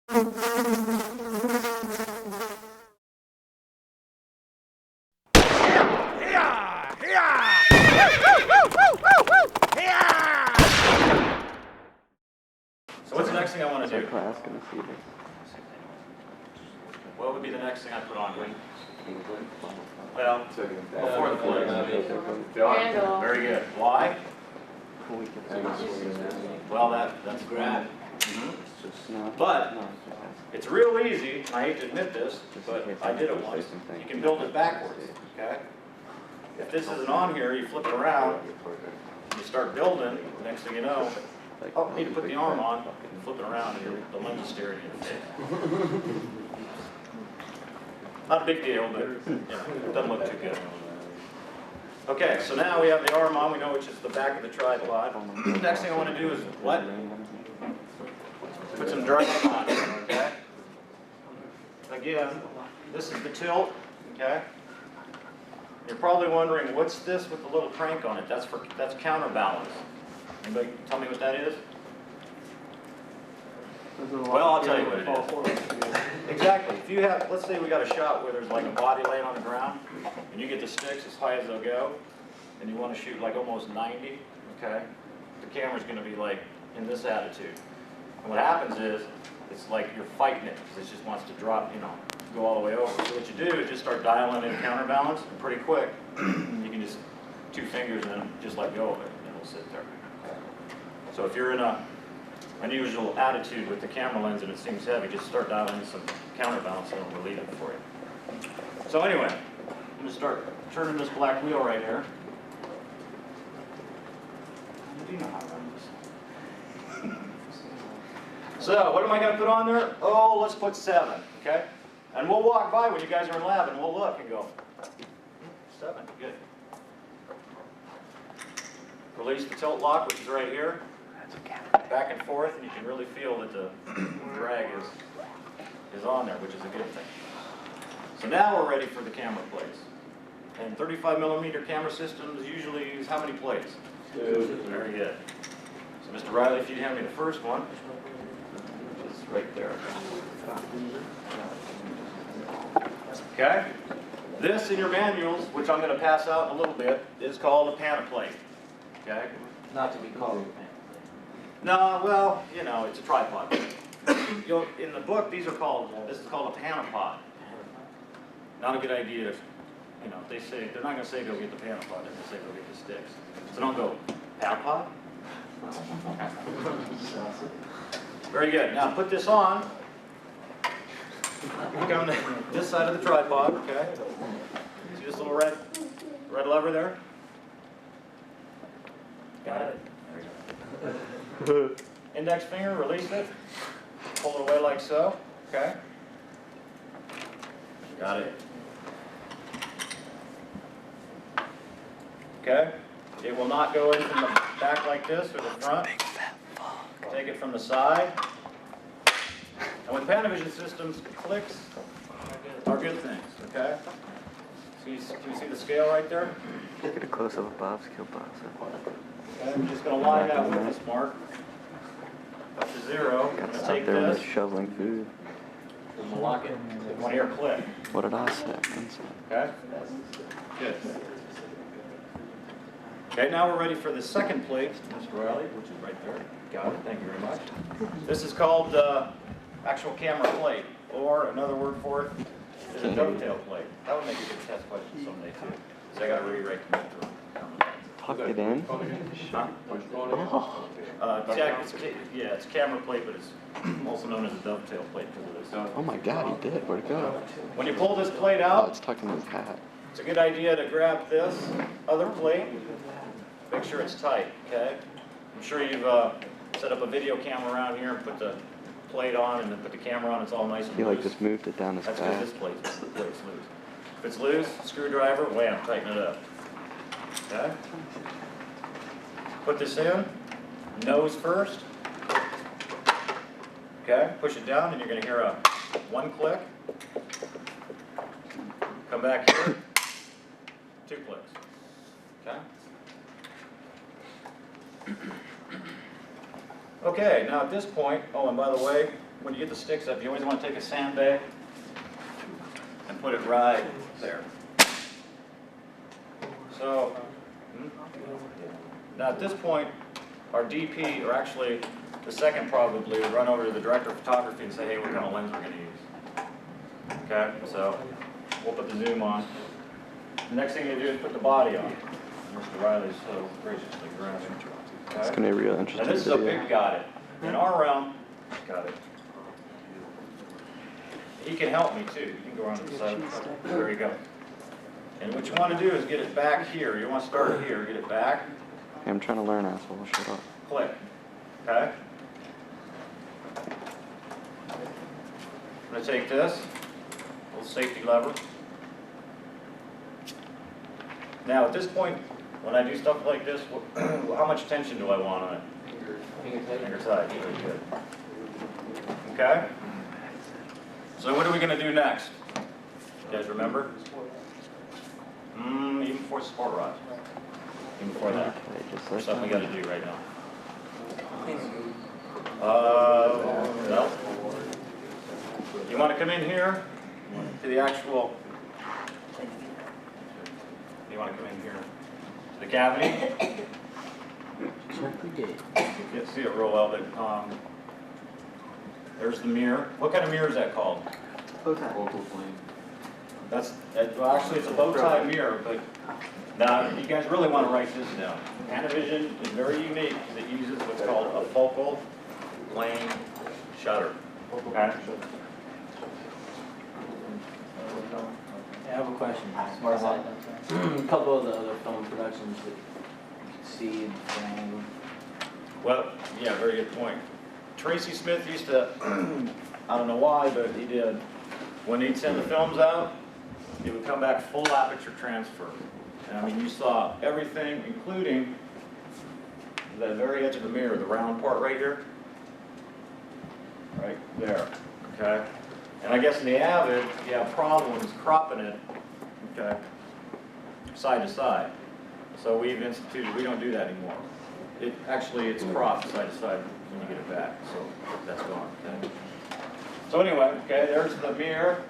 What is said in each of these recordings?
So what's the next thing I want to do? Class gonna see this. What would be the next thing I put on here? Well, before the plate. Handle. Very good. Why? Well, that's great. But it's real easy, and I hate to admit this, but I did it once. You can build it backwards, okay? If this isn't on here, you flip it around, you start building, next thing you know, oh, I need to put the arm on, and flip it around, and the lens is staring you in the face. Not a big deal, but it doesn't look too good. Okay, so now we have the arm on, we know which is the back of the tripod. Next thing I want to do is what? Put some drag on it, okay? Again, this is the tilt, okay? You're probably wondering, what's this with the little crank on it? That's counterbalance. Anybody tell me what that is? Well, I'll tell you what it is. Exactly. If you have, let's say we got a shot where there's like a body laying on the ground, and you get the sticks as high as they'll go, and you want to shoot like almost 90, okay? The camera's going to be like in this attitude. And what happens is, it's like you're fighting it, because it just wants to drop, go all the way over. So what you do is just start dialing in counterbalance, and pretty quick, you can just, 2 fingers and then just let go of it, and it'll sit there. So if you're in a unusual attitude with the camera lens and it seems heavy, just start dialing in some counterbalance and it'll relieve it for you. So anyway, I'm going to start turning this black wheel right here. Do you know how to run this? So what am I going to put on there? Oh, let's put 7, okay? And we'll walk by when you guys are in lab and we'll look and go, 7, good. Release the tilt lock, which is right here. Back and forth, and you can really feel that the drag is on there, which is a good thing. So now we're ready for the camera plates. And 35mm camera systems usually use how many plates? 2. Very good. So Mr. Riley, if you'd hand me the first one, which is right there. Okay? This in your manuals, which I'm going to pass out in a little bit, is called a panaplate. Okay? Not to be called a panaplate. No, well, it's a tripod. In the book, this is called a panapod. Not a good idea if, they say, they're not going to say go get the panapod, they're going to say go get the sticks. So don't go, panapod? Very good. Now put this on. Look on this side of the tripod, okay? See this little red lever there? Got it? There you go. Index finger, release it. Pull it away like so, okay? Got it. Okay? It will not go in from the back like this or the front. Take it from the side. And with Panavision systems, clicks are good things, okay? Can you see the scale right there? Get a close-up of Bob's kill box. Okay, I'm just going to line that with this mark up to 0. I'm going to take this. Shoveling food. I'm going to lock it. You want to hear a click. What did I say? Okay? Good. Okay, now we're ready for the second plate, Mr. Riley, which is right there. Got it. Thank you very much. This is called actual camera plate, or another word for it is a dovetail plate. That would make a good test question someday too. So I got to rewrite the mentor. Tuck it in. Huh? It's camera plate, but it's also known as a dovetail plate because of this. Oh my God, he did. Where'd it go? When you pull this plate Oh, out, it's tucked in his hat. it's a good idea to grab this other plate. Make sure it's tight, okay? I'm sure you've set up a video camera around here and put the plate on and then put the camera on. It's all nice and He loose. just moved it down his That's back. because this plate's loose. If it's loose, screwdriver, wham, tighten it up. Okay? Put this in, nose first. Okay, push it down and you're going to hear a 1 click. Come back here, 2 clicks. Okay? Okay, now at this point, oh, and by the way, when you get the sticks up, you always want to take a sandbag and put it right there. So, now at this point, our DP, or actually the second probably, would run over to the director of photography and say, hey, what kind of lens we're going to use. Okay, so we'll put the zoom on. The next thing you do is put the body on. Mr. Riley's so graciously grabbing. Okay? It's gonna be real Now interesting this is a video. big got it. In our realm, got it. He can help me too. You can go around to the side. There you go. And what you want to do is get it back here. You want to start here, get it back, Hey, I'm trying to learn, asshole. Shut up. click. Okay? I'm going to take this, little safety lever. Now at this point, when I do stuff like this, how much tension do I want on it? Finger tight. Very good. Okay? So what are we going to do next? You guys remember? Even before sport rod. Even before that. Okay, just There's like something we that. got to do right now. No. You want to come in here to the actual. You want to come in here to the cavity. You can't see it real well, but there's the mirror. What kind of mirror is that called? Well, actually, it's a bow tie mirror, but now you guys really want to write this down. Panavision is very unique because it uses what's called a focal plane shutter. Okay? I have a question. As far as a couple of the other film productions that you can see in the frame. Well, yeah, very good point. Tracy Smith used to, I don't know why, but he did. When he'd send the films out, it would come back full aperture transfer. And I mean, you saw everything, including the very edge of the mirror, the round part right here. Right there, okay? And I guess in the Avid, you have problems cropping it, okay, side to side. So we've instituted, we don't do that anymore. It's cropped side to side when you get it back, so that's gone, okay? So anyway, okay, there's the mirror.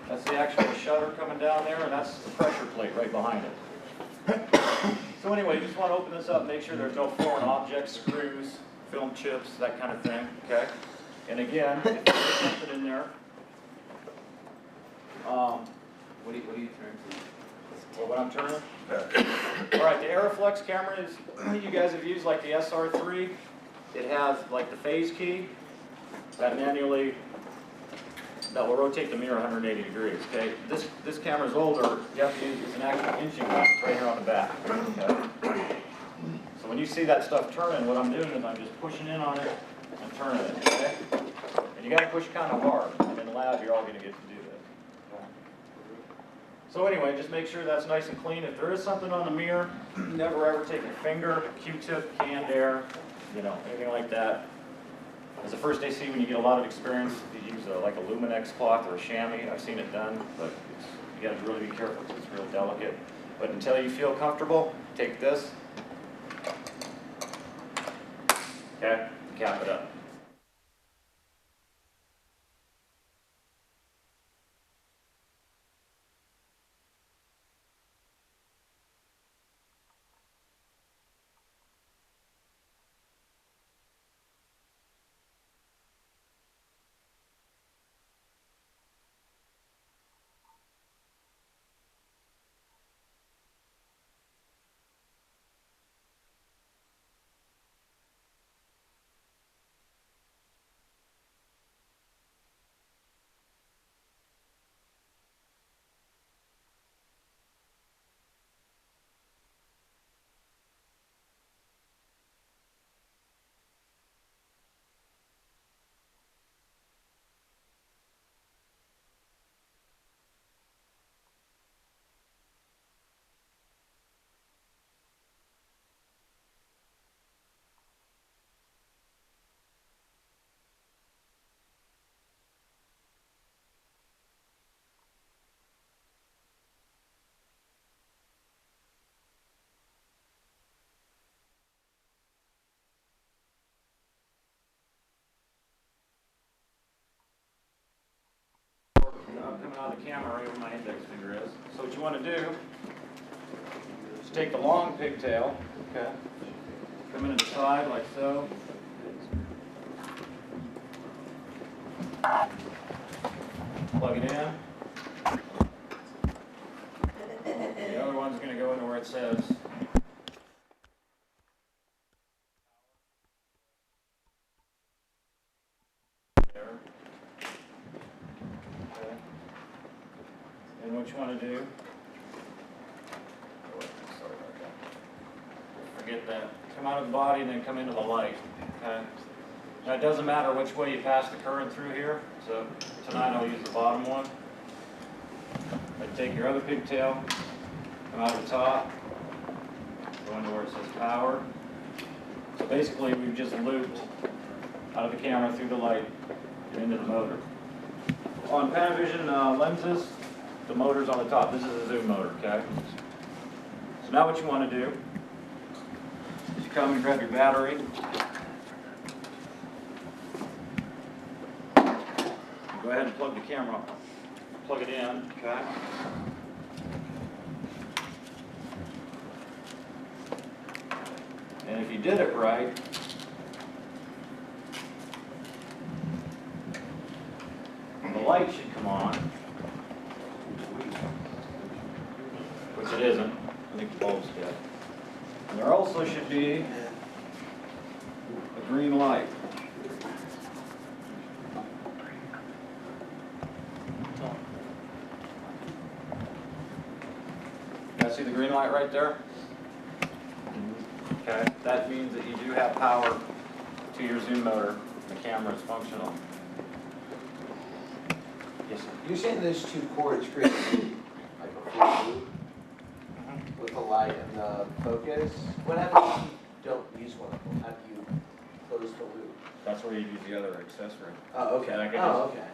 That's the actual shutter coming down there, and that's the pressure plate right behind it. So anyway, you just want to open this up, make sure there's no foreign objects, screws, film chips, that kind of thing, okay? And again, if there's something in there, What do you turn to? what I'm turning? All right, the Aeroflex cameras you guys have used, like the SR3, it has like the phase key that manually, that will rotate the mirror 180 degrees, okay? This camera's older, you have to use, it's an actual inching lamp right here on the back, okay? So when you see that stuff turning, what I'm doing is I'm just pushing in on it and turning it, okay? And you gotta push kind of hard, and in the lab you're all gonna get to do this. So anyway, just make sure that's nice and clean. If there is something on the mirror, never ever take a finger, Q-tip, canned air, anything like that. As a first AC, when you get a lot of experience, you use like a Luminex cloth or a chamois. I've seen it done, but you got to really be careful because it's real delicate. But until you feel comfortable, take this, okay, cap it up. out of the camera right where my index finger is. So what you want to do is take the long pigtail, okay, come into the side like so. Plug it in. The other one's going to go into where it says there. Okay. And what you want to do, oh, wait, sorry about that. Forget that. Come out of the body and then come into the light. Okay. Now it doesn't matter which way you pass the current through here. So tonight I'll use the bottom one. I take your other pigtail, come out of the top, go into where it says power. So basically we've just looped out of the camera through the light and into the motor. On Panavision lenses, the motor's on the top. This is a zoom motor, okay? So now what you want to do is you come and grab your battery. Go ahead and plug the camera, plug it in, okay? And if you did it right, the light should come on, which it isn't. I think the bulb's dead. And there also should be a green light. See the green light right there? Okay, that means that you do have power to your zoom motor. The camera is functional. Yes, sir. You're saying those two cords create like a full loop with the light and the focus. What happens if you don't use one of them? How do you close the loop? That's where you use the other accessory. Oh, okay. And I could Oh, just- okay.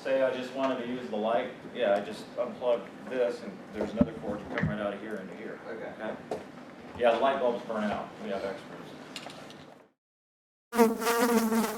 Say I just wanted to use the light. Yeah, I just unplug this and there's another cord to come right out of here into here. Okay. Okay? Yeah, the light bulbs burn out. We have extras.